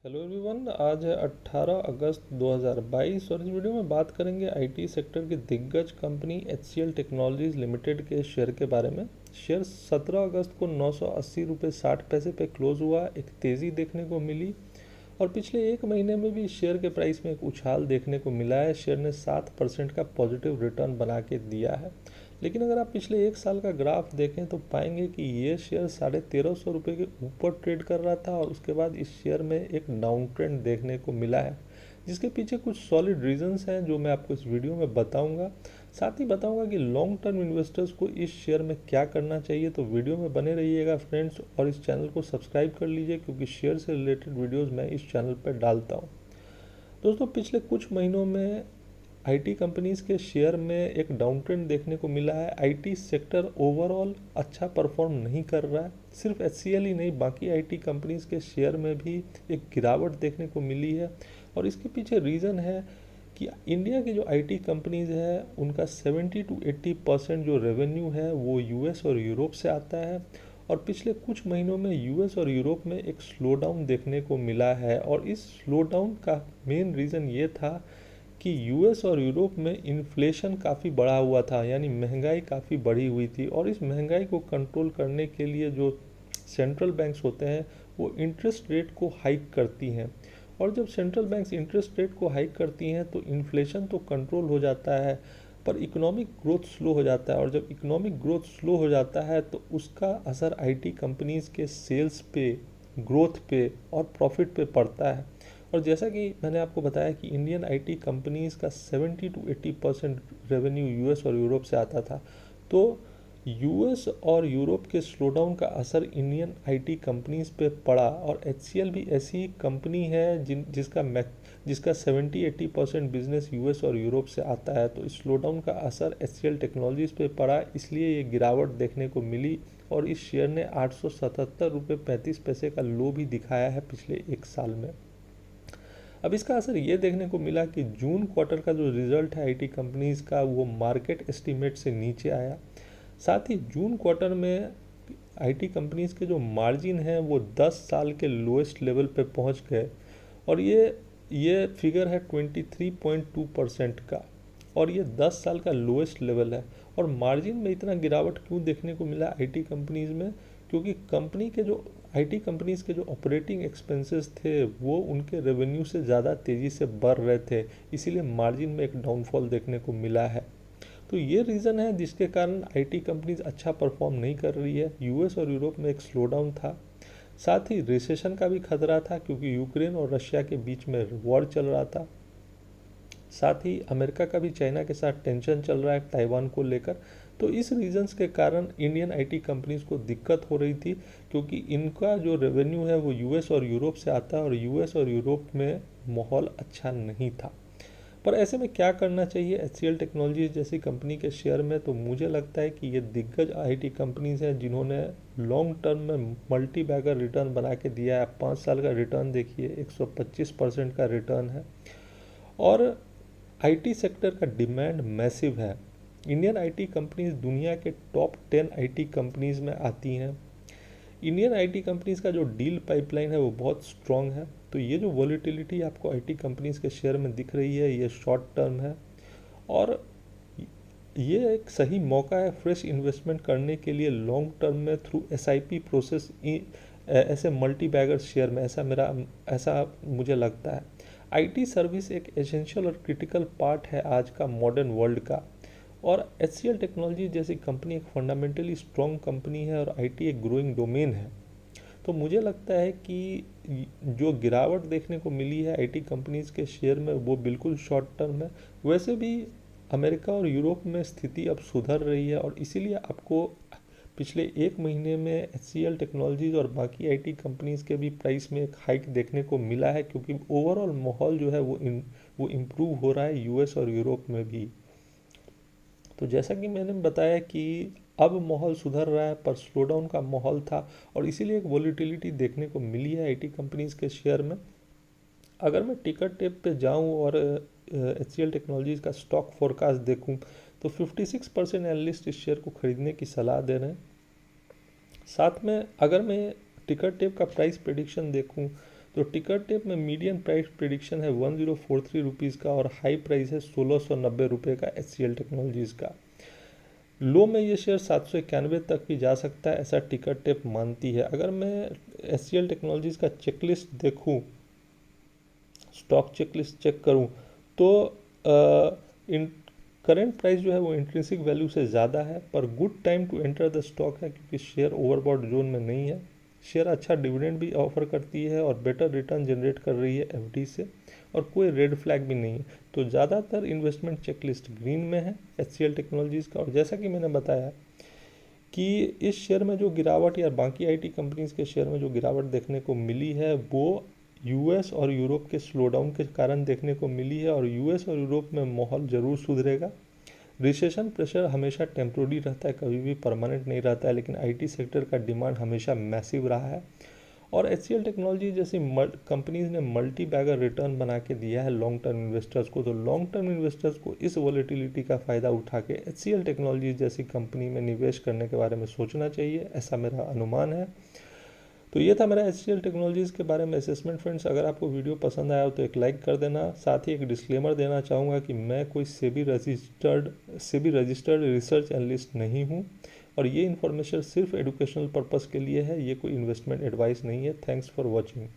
Hello everyone, आज है 18 अगस्त 2022 और इस वीडियो में बात करेंगे आईटी सेक्टर की दिग्गज कंपनी एचसीएल टेक्नोलॉजीज लिमिटेड के शेयर के बारे में। शेयर 17 अगस्त को 980 रुपये 60 पैसे पे क्लोज हुआ। एक तेज़ी देखने को मिली और पिछले एक महीने में भी शेयर के प्राइस में एक उछाल देखने को मिला है। शेयर ने 7% का पॉजिटिव रिटर्न बना के दिया है। लेकिन अगर आप पिछले एक साल का ग्राफ देखें तो पाएंगे कि ये शेयर 1350 रुपये के ऊपर ट्रेड कर रहा था और उसके बाद इस शेयर में एक डाउन ट्रेंड देखने को मिला है, जिसके पीछे कुछ सॉलिड रीजंस हैं जो मैं आपको इस वीडियो में बताऊंगा। साथ ही बताऊंगा कि लॉन्ग टर्म इन्वेस्टर्स को इस शेयर में क्या करना चाहिए। तो वीडियो में बने रहिएगा फ्रेंड्स, और इस चैनल को सब्सक्राइब कर लीजिए क्योंकि शेयर से रिलेटेड वीडियोस मैं इस चैनल पर डालता हूँ। दोस्तों, पिछले कुछ महीनों में आईटी कंपनीज के शेयर में एक डाउन ट्रेंड देखने को मिला है। आईटी सेक्टर ओवरऑल अच्छा परफॉर्म नहीं कर रहा है। सिर्फ एचसीएल ही नहीं, बाकी आईटी कंपनीज के शेयर में भी एक गिरावट देखने को मिली है। और इसके पीछे रीज़न है कि इंडिया की जो आईटी कंपनीज है उनका 70 to 80% जो रेवेन्यू है वो यूएस और यूरोप से आता है। और पिछले कुछ महीनों में यूएस और यूरोप में एक स्लो डाउन देखने को मिला है, और इस स्लो डाउन का मेन रीज़न ये था कि यूएस और यूरोप में इन्फ्लेशन काफ़ी बढ़ा हुआ था, यानी महंगाई काफ़ी बढ़ी हुई थी। और इस महंगाई को कंट्रोल करने के लिए जो सेंट्रल बैंक्स होते हैं वो इंटरेस्ट रेट को हाइक करती हैं। और जब सेंट्रल बैंक्स इंटरेस्ट रेट को हाइक करती हैं तो इन्फ्लेशन तो कंट्रोल हो जाता है, पर इकोनॉमिक ग्रोथ स्लो हो जाता है। और जब इकोनॉमिक ग्रोथ स्लो हो जाता है तो उसका असर आईटी कंपनीज़ के सेल्स पे, ग्रोथ पे और प्रॉफिट पे पड़ता है। और जैसा कि मैंने आपको बताया कि इंडियन आईटी कंपनीज़ का 70 to 80% रेवेन्यू यूएस और यूरोप से आता था, तो यूएस और यूरोप के स्लोडाउन का असर इंडियन आईटी कंपनीज पे पड़ा। और एचसीएल भी ऐसी कंपनी है जिसका 70-80% बिजनेस यूएस और यूरोप से आता है। तो इस स्लोडाउन का असर एचसीएल टेक्नोलॉजीज पे पड़ा, इसलिए ये गिरावट देखने को मिली। और इस शेयर ने 877 रुपये 35 पैसे का लो भी दिखाया है पिछले एक साल में। अब इसका असर ये देखने को मिला कि जून क्वार्टर का जो रिजल्ट है आईटी कंपनीज का वो मार्केट एस्टीमेट से नीचे आया। साथ ही जून क्वार्टर में आईटी कंपनीज के जो मार्जिन हैं वो 10 साल के लोएस्ट लेवल पे पहुंच गए। और ये फिगर है 23.2% का, और ये 10 साल का लोएस्ट लेवल है। और मार्जिन में इतना गिरावट क्यों देखने को मिला आईटी कंपनीज में? क्योंकि आईटी कंपनीज के जो ऑपरेटिंग एक्सपेंसेस थे वो उनके रेवेन्यू से ज़्यादा तेज़ी से बढ़ रहे थे, इसीलिए मार्जिन में एक डाउनफॉल देखने को मिला है। तो ये रीज़न है जिसके कारण आईटी कंपनीज अच्छा परफॉर्म नहीं कर रही है। यूएस और यूरोप में एक स्लो डाउन था, साथ ही रिसेशन का भी खतरा था क्योंकि यूक्रेन और रशिया के बीच में वॉर चल रहा था। साथ ही अमेरिका का भी चाइना के साथ टेंशन चल रहा है ताइवान को लेकर। तो इस रीजंस के कारण इंडियन आईटी कंपनीज को दिक्कत हो रही थी, क्योंकि इनका जो रेवेन्यू है वो यूएस और यूरोप से आता है और यूएस और यूरोप में माहौल अच्छा नहीं था। पर ऐसे में क्या करना चाहिए एचसीएल टेक्नोलॉजीज जैसी कंपनी के शेयर में? तो मुझे लगता है कि ये दिग्गज आईटी कंपनीज हैं जिन्होंने लॉन्ग टर्म में मल्टी बैगर रिटर्न बना के दिया है। आप 5 साल का रिटर्न देखिए, 125% का रिटर्न है। और आईटी सेक्टर का डिमांड मैसिव है। इंडियन आईटी कंपनीज दुनिया के टॉप 10 आईटी कंपनीज में आती हैं। इंडियन आईटी कंपनीज का जो डील पाइपलाइन है वो बहुत स्ट्रॉन्ग है। तो ये जो वॉलीटिलिटी आपको आईटी कंपनीज के शेयर में दिख रही है ये शॉर्ट टर्म है, और ये एक सही मौका है फ्रेश इन्वेस्टमेंट करने के लिए लॉन्ग टर्म में थ्रू एसआईपी प्रोसेस ऐसे मल्टी बैगर शेयर में। ऐसा मुझे लगता है। आईटी सर्विस एक एसेंशियल और क्रिटिकल पार्ट है आज का मॉडर्न वर्ल्ड का, और एचसीएल टेक्नोलॉजी जैसी कंपनी एक फंडामेंटली स्ट्रॉन्ग कंपनी है और आईटी एक ग्रोइंग डोमेन है। तो मुझे लगता है कि जो गिरावट देखने को मिली है आईटी कंपनीज के शेयर में वो बिल्कुल शॉर्ट टर्म है। वैसे भी अमेरिका और यूरोप में स्थिति अब सुधर रही है, और इसीलिए आपको पिछले एक महीने में एचसीएल टेक्नोलॉजीज और बाकी आईटी कंपनीज के भी प्राइस में एक हाइक देखने को मिला है, क्योंकि ओवरऑल माहौल जो है वो इम्प्रूव हो रहा है यूएस और यूरोप में भी। तो जैसा कि मैंने बताया कि अब माहौल सुधर रहा है, पर स्लो डाउन का माहौल था और इसीलिए एक वॉलीटिलिटी देखने को मिली है आईटी कंपनीज के शेयर में। अगर मैं टिकट टेप पे जाऊं और एचसीएल टेक्नोलॉजीज का स्टॉक फोरकास्ट देखूं तो 56% एनालिस्ट इस शेयर को खरीदने की सलाह दे रहे हैं। साथ में अगर मैं टिकट टेप का प्राइस प्रेडिक्शन देखूं तो टिकर टेप में मीडियन प्राइस प्रिडिक्शन है 1043 रुपीज़ का और हाई प्राइस है 1690 रुपये का HCL टेक्नोलॉजीज़ का। लो में ये शेयर 791 तक भी जा सकता है, ऐसा टिकर टेप मानती है। अगर मैं HCL टेक्नोलॉजीज़ का चेकलिस्ट देखूँ, स्टॉक चेकलिस्ट चेक करूं, तो इन करंट प्राइस जो है वो इंट्रिंसिक वैल्यू से ज़्यादा है, पर good time to enter the stock है क्योंकि शेयर ओवरबॉट जोन में नहीं है। शेयर अच्छा डिविडेंड भी ऑफर करती है और बेटर रिटर्न जनरेट कर रही है FD से, और कोई रेड फ्लैग भी नहीं है। तो ज़्यादातर इन्वेस्टमेंट चेकलिस्ट ग्रीन में है HCL टेक्नोलॉजीज़ का। और जैसा कि मैंने बताया कि इस शेयर में जो गिरावट या बाकी IT कंपनीज के शेयर में जो गिरावट देखने को मिली है वो US और यूरोप के स्लोडाउन के कारण देखने को मिली है, और US और यूरोप में माहौल ज़रूर सुधरेगा। रिसेशन प्रेशर हमेशा टेम्प्रोरी रहता है, कभी भी परमानेंट नहीं रहता है, लेकिन IT सेक्टर का डिमांड हमेशा मैसिव रहा है। और HCL टेक्नोलॉजी जैसी कंपनीज ने मल्टी बैगर रिटर्न बना के दिया है लॉन्ग टर्म इन्वेस्टर्स को। तो लॉन्ग टर्म इन्वेस्टर्स को इस वॉलेटिलिटी का फ़ायदा उठा के HCL टेक्नोलॉजी जैसी कंपनी में निवेश करने के बारे में सोचना चाहिए, ऐसा मेरा अनुमान है। तो ये था मेरा HCL टेक्नोलॉजीज़ के बारे में असेसमेंट। फ्रेंड्स, अगर आपको वीडियो पसंद आया हो तो एक लाइक कर देना। साथ ही एक डिस्क्लेमर देना चाहूँगा कि मैं कोई सेबी रजिस्टर्ड रिसर्च एनालिस्ट नहीं हूँ, और ये इन्फॉर्मेशन सिर्फ एजुकेशनल पर्पस के लिए है, ये कोई इन्वेस्टमेंट एडवाइस नहीं है। Thanks for watching.